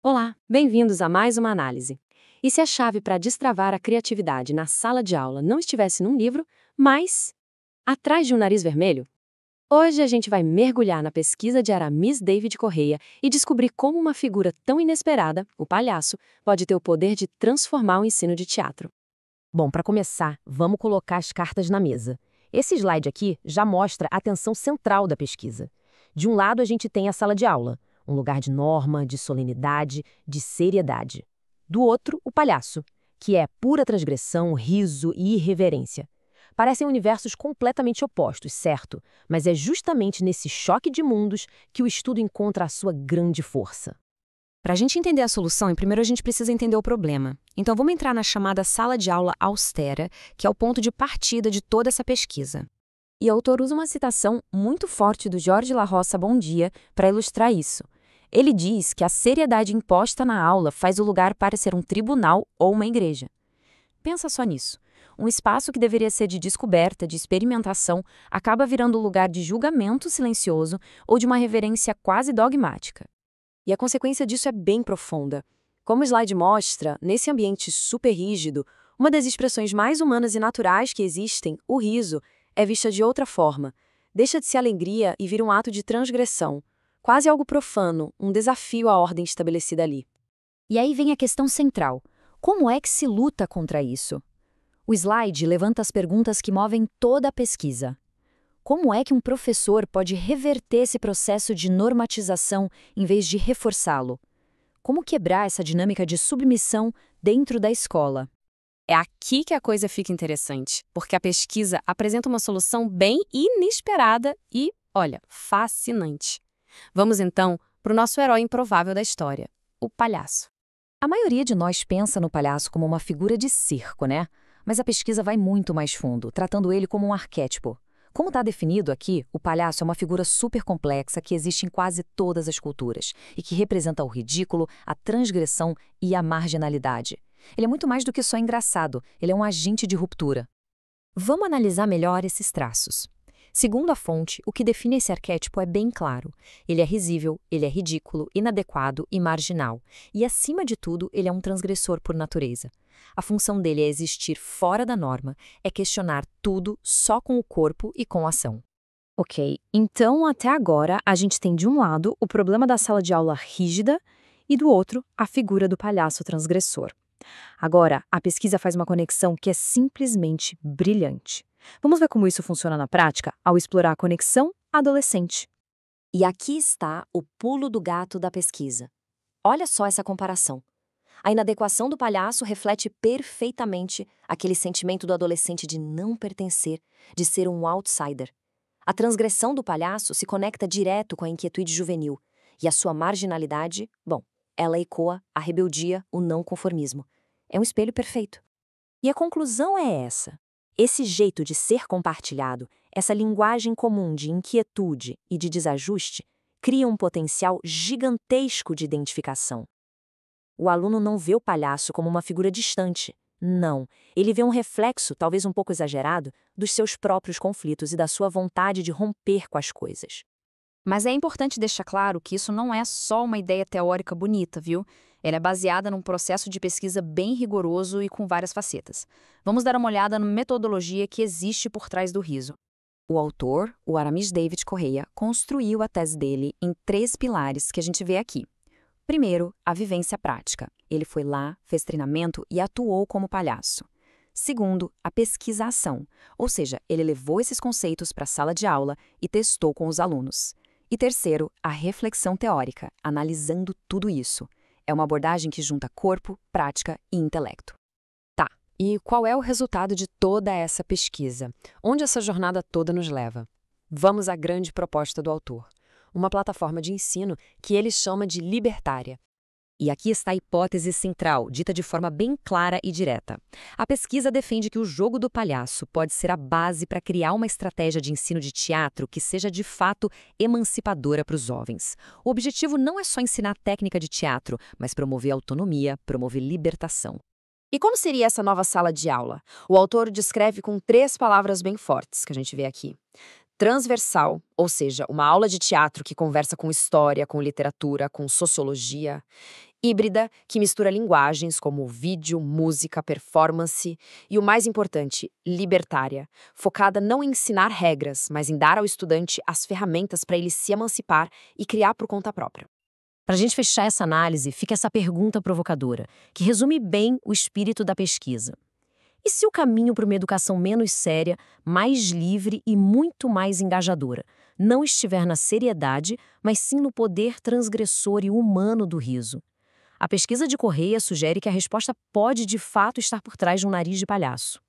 Olá, bem-vindos a mais uma análise. E se a chave para destravar a criatividade na sala de aula não estivesse num livro, mas atrás de um nariz vermelho? Hoje a gente vai mergulhar na pesquisa de Aramis David Correia e descobrir como uma figura tão inesperada, o palhaço, pode ter o poder de transformar o ensino de teatro. Bom, para começar, vamos colocar as cartas na mesa. Esse slide aqui já mostra a tensão central da pesquisa. De um lado, a gente tem a sala de aula, um lugar de norma, de solenidade, de seriedade. Do outro, o palhaço, que é pura transgressão, riso e irreverência. Parecem universos completamente opostos, certo? Mas é justamente nesse choque de mundos que o estudo encontra a sua grande força. Para a gente entender a solução, primeiro a gente precisa entender o problema. Então vamos entrar na chamada sala de aula austera, que é o ponto de partida de toda essa pesquisa. E o autor usa uma citação muito forte do Jorge La Roça Bondia para ilustrar isso. Ele diz que a seriedade imposta na aula faz o lugar parecer um tribunal ou uma igreja. Pensa só nisso. Um espaço que deveria ser de descoberta, de experimentação, acaba virando lugar de julgamento silencioso ou de uma reverência quase dogmática. E a consequência disso é bem profunda. Como o slide mostra, nesse ambiente super rígido, uma das expressões mais humanas e naturais que existem, o riso, é vista de outra forma. Deixa de ser alegria e vira um ato de transgressão. Quase algo profano, um desafio à ordem estabelecida ali. E aí vem a questão central. Como é que se luta contra isso? O slide levanta as perguntas que movem toda a pesquisa. Como é que um professor pode reverter esse processo de normatização em vez de reforçá-lo? Como quebrar essa dinâmica de submissão dentro da escola? É aqui que a coisa fica interessante, porque a pesquisa apresenta uma solução bem inesperada e, olha, fascinante. Vamos então para o nosso herói improvável da história, o palhaço. A maioria de nós pensa no palhaço como uma figura de circo, né? Mas a pesquisa vai muito mais fundo, tratando ele como um arquétipo. Como está definido aqui, o palhaço é uma figura super complexa que existe em quase todas as culturas e que representa o ridículo, a transgressão e a marginalidade. Ele é muito mais do que só engraçado, ele é um agente de ruptura. Vamos analisar melhor esses traços. Segundo a fonte, o que define esse arquétipo é bem claro. Ele é risível, ele é ridículo, inadequado e marginal. E, acima de tudo, ele é um transgressor por natureza. A função dele é existir fora da norma, é questionar tudo só com o corpo e com a ação. Ok, então até agora a gente tem de um lado o problema da sala de aula rígida e do outro a figura do palhaço transgressor. Agora, a pesquisa faz uma conexão que é simplesmente brilhante. Vamos ver como isso funciona na prática ao explorar a conexão adolescente. E aqui está o pulo do gato da pesquisa. Olha só essa comparação. A inadequação do palhaço reflete perfeitamente aquele sentimento do adolescente de não pertencer, de ser um outsider. A transgressão do palhaço se conecta direto com a inquietude juvenil, e a sua marginalidade, bom, ela ecoa a rebeldia, o não conformismo. É um espelho perfeito. E a conclusão é essa. Esse jeito de ser compartilhado, essa linguagem comum de inquietude e de desajuste, cria um potencial gigantesco de identificação. O aluno não vê o palhaço como uma figura distante. Não, ele vê um reflexo, talvez um pouco exagerado, dos seus próprios conflitos e da sua vontade de romper com as coisas. Mas é importante deixar claro que isso não é só uma ideia teórica bonita, viu? Ela é baseada num processo de pesquisa bem rigoroso e com várias facetas. Vamos dar uma olhada na metodologia que existe por trás do riso. O autor, o Aramis David Correia, construiu a tese dele em 3 pilares que a gente vê aqui. Primeiro, a vivência prática. Ele foi lá, fez treinamento e atuou como palhaço. Segundo, a pesquisa-ação, ou seja, ele levou esses conceitos para a sala de aula e testou com os alunos. E terceiro, a reflexão teórica, analisando tudo isso. É uma abordagem que junta corpo, prática e intelecto. Tá, e qual é o resultado de toda essa pesquisa? Onde essa jornada toda nos leva? Vamos à grande proposta do autor. Uma plataforma de ensino que ele chama de libertária. E aqui está a hipótese central, dita de forma bem clara e direta. A pesquisa defende que o jogo do palhaço pode ser a base para criar uma estratégia de ensino de teatro que seja de fato emancipadora para os jovens. O objetivo não é só ensinar técnica de teatro, mas promover autonomia, promover libertação. E como seria essa nova sala de aula? O autor descreve com 3 palavras bem fortes que a gente vê aqui. Transversal, ou seja, uma aula de teatro que conversa com história, com literatura, com sociologia. Híbrida, que mistura linguagens como vídeo, música, performance e, o mais importante, libertária, focada não em ensinar regras, mas em dar ao estudante as ferramentas para ele se emancipar e criar por conta própria. Para a gente fechar essa análise, fica essa pergunta provocadora, que resume bem o espírito da pesquisa. E se o caminho para uma educação menos séria, mais livre e muito mais engajadora não estiver na seriedade, mas sim no poder transgressor e humano do riso? A pesquisa de Correia sugere que a resposta pode de fato estar por trás de um nariz de palhaço.